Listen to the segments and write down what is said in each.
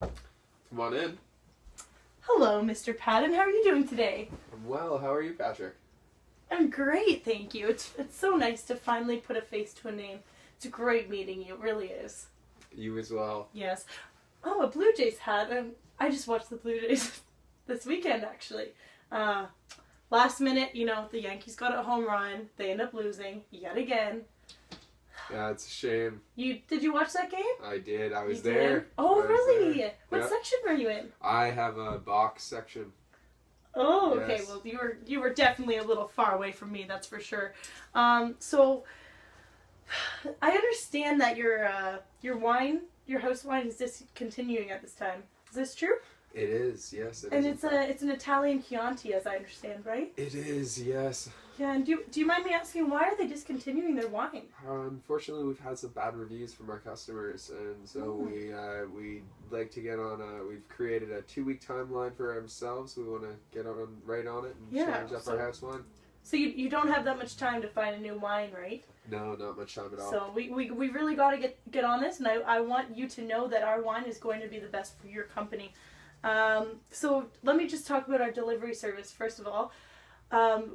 Come on in. Hello, Mr. Patton. How are you doing today? I'm well. How are you, Patrick? I'm great, thank you. It's so nice to finally put a face to a name. It's great meeting you. It really is. You as well. Yes. Oh, a Blue Jays hat. I just watched the Blue Jays this weekend, actually. Last minute, the Yankees got a home run. They end up losing yet again. Yeah, it's a shame. Did you watch that game? I did. I was You there. did? Oh, really? There. What Yep. section were you in? I have a box section. Oh, okay. Yes. Well, you were definitely a little far away from me. That's for sure. So I understand that your house wine is discontinuing at this time. Is this true? It is, yes. It And is, it's an Italian Chianti, as I understand, right? It is, yes. Yeah. And do you mind me asking, why are they discontinuing their wine? Unfortunately, we've had some bad reviews from our customers, and so we like to get on we've created a 2-week timeline for ourselves. We want to get right on it and change up our house wine. So you don't have that much time to find a new wine, right? No, not much time at all. So we really got to get on this, and I want you to know that our wine is going to be the best for your company. So let me just talk about our delivery service first of all.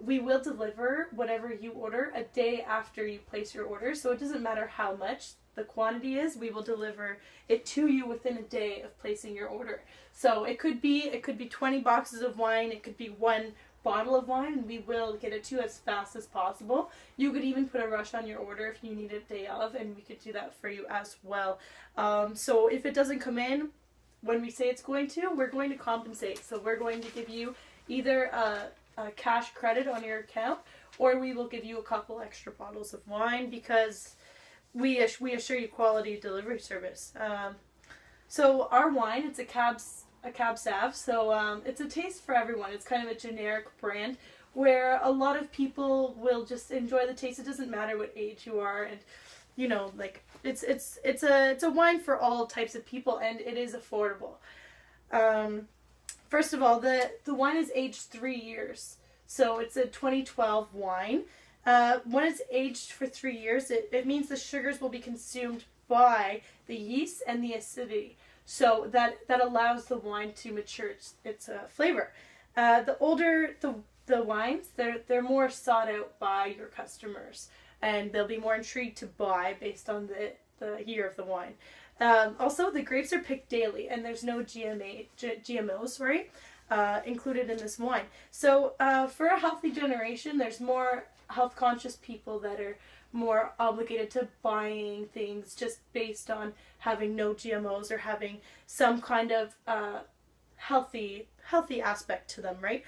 We will deliver whatever you order a day after you place your order, so it doesn't matter how much the quantity is, we will deliver it to you within a day of placing your order. So it could be 20 boxes of wine, it could be 1 bottle of wine, and we will get it to you as fast as possible. You could even put a rush on your order if you need it day of, and we could do that for you as well. So if it doesn't come in when we say it's going to, we're going to compensate. So we're going to give you either a cash credit on your account, or we will give you a couple extra bottles of wine because we assure you quality delivery service. So our wine, it's a Cab Sav, so it's a taste for everyone. It's kind of a generic brand where a lot of people will just enjoy the taste. It doesn't matter what age you are, and it's a wine for all types of people, and it is affordable. First of all, the wine is aged 3 years, so it's a 2012 wine. When it's aged for 3 years, it means the sugars will be consumed by the yeast and the acidity. So that allows the wine to mature its flavor. The older the wines, they're more sought out by your customers, and they'll be more intrigued to buy based on the year of the wine. Also, the grapes are picked daily, and there's no GMOs, right, included in this wine. So for a healthy generation, there's more health-conscious people that are more obligated to buying things just based on having no GMOs or having some kind of healthy aspect to them, right?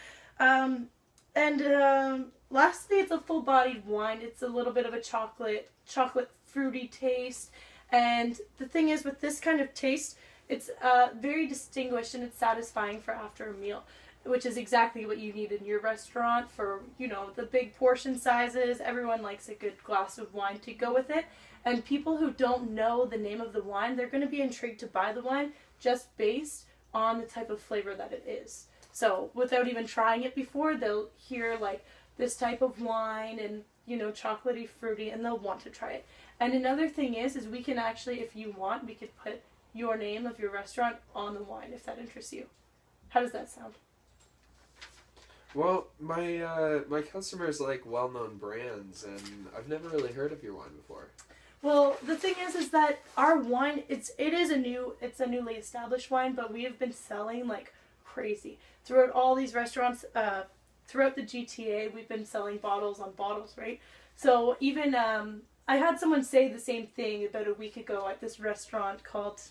Lastly, it's a full-bodied wine. It's a little bit of a chocolate fruity taste. And the thing is, with this kind of taste, it's very distinguished and it's satisfying for after a meal, which is exactly what you need in your restaurant for, the big portion sizes. Everyone likes a good glass of wine to go with it. And people who don't know the name of the wine, they're going to be intrigued to buy the wine just based on the type of flavor that it is. So without even trying it before, they'll hear like this type of wine and, chocolatey, fruity, and they'll want to try it. And another thing is we can actually, if you want, we could put your name of your restaurant on the wine if that interests you. How does that sound? Well, my customers like well-known brands, and I've never really heard of your wine before. Well, the thing is that our wine, it's a newly established wine, but we have been selling like crazy throughout all these restaurants. Throughout the GTA, we've been selling bottles on bottles, right? So even I had someone say the same thing about a week ago at this restaurant called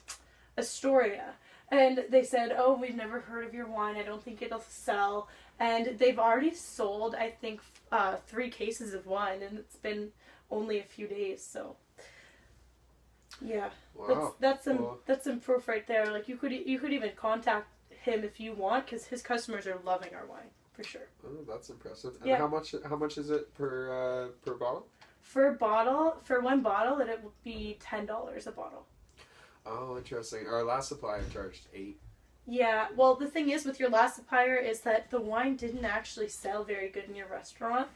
Astoria. And they said, oh, we've never heard of your wine. I don't think it'll sell. And they've already sold, I think, 3 cases of wine. And it's been only a few days. So, yeah. Wow. That's some proof right there. Like, you could even contact him if you want, because his customers are loving our wine, for sure. Oh, that's impressive. And yeah. how much is it per bottle? For one bottle, it would be $10 a bottle. Oh, interesting. Our last supplier charged $8. Yeah, well, the thing is with your last supplier is that the wine didn't actually sell very good in your restaurant.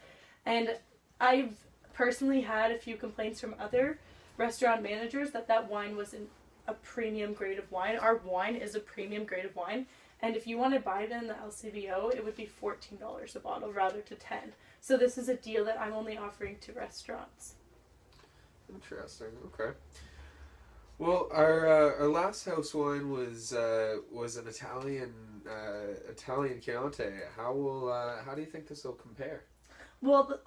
And I've personally had a few complaints from other restaurant managers that wine wasn't a premium grade of wine. Our wine is a premium grade of wine. And if you want to buy it in the LCBO, it would be $14 a bottle rather to $10. So this is a deal that I'm only offering to restaurants. Interesting. Okay. Well, our last house wine was an Italian Chianti. How do you think this will compare? Well,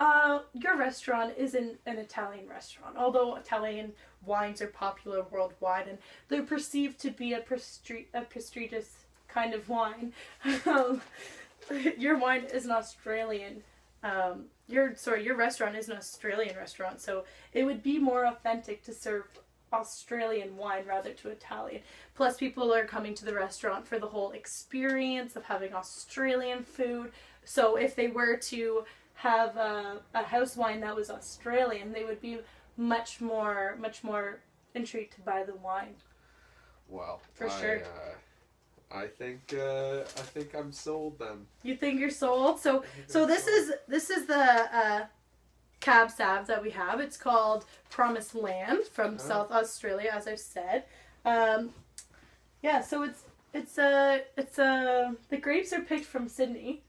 your restaurant isn't an Italian restaurant, although Italian wines are popular worldwide and they're perceived to be a prestigious kind of wine. Your wine is an Australian. Your restaurant is an Australian restaurant, so it would be more authentic to serve Australian wine rather to Italian. Plus, people are coming to the restaurant for the whole experience of having Australian food. So if they were to have a house wine that was Australian, they would be much more intrigued to buy the wine. Well, for sure. I think I'm sold then. You think you're sold? So this is the Cab Sav that we have. It's called Promised Land from South Australia, as I've said. Yeah, so it's the grapes are picked from Sydney.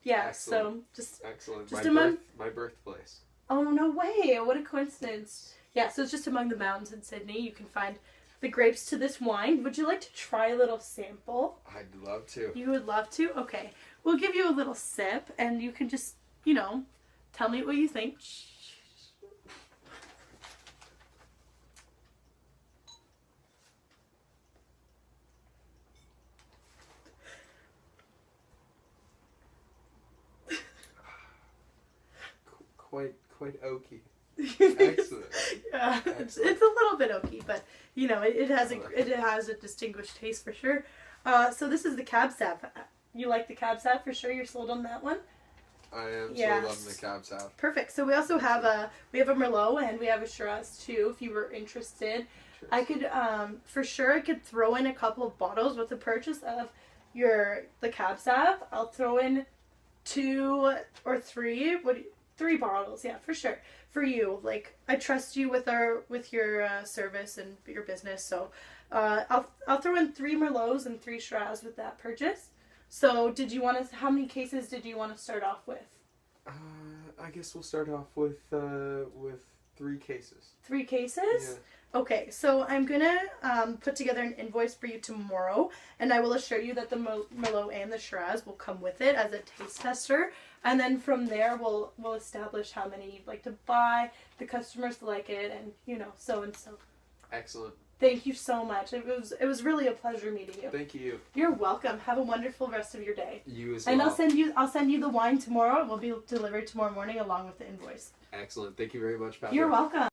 Yeah, excellent. So excellent. Just My birthplace. Oh, no way! What a coincidence. Yeah, so it's just among the mountains in Sydney. You can find the grapes to this wine. Would you like to try a little sample? I'd love to. You would love to? Okay. We'll give you a little sip, and you can just, tell me what you think. Quite oaky. Excellent. Yeah, Excellent. It's a little bit oaky, but it has a distinguished taste for sure. So this is the Cab Sav. You like the Cab Sav for sure? You're sold on that one? I am sold on the Cab Sav. Perfect. So we also have a Merlot and we have a Shiraz too. If you were interested, I could for sure I could throw in a couple of bottles with the purchase of the Cab Sav. I'll throw in 2 or 3. 3 bottles, yeah, for sure. For you, like I trust you with your service and your business, so I'll throw in 3 Merlots and 3 Shiraz with that purchase. So, how many cases did you want to start off with? I guess we'll start off with 3 cases. 3 cases? Yeah. Okay, so I'm gonna put together an invoice for you tomorrow, and I will assure you that the Merlot and the Shiraz will come with it as a taste tester, and then from there we'll establish how many you'd like to buy, the customers like it, and so and so. Excellent. Thank you so much. It was really a pleasure meeting you. Thank you. You're welcome. Have a wonderful rest of your day. You as well. And I'll send you the wine tomorrow. It will be delivered tomorrow morning along with the invoice. Excellent. Thank you very much, Patrick. You're welcome.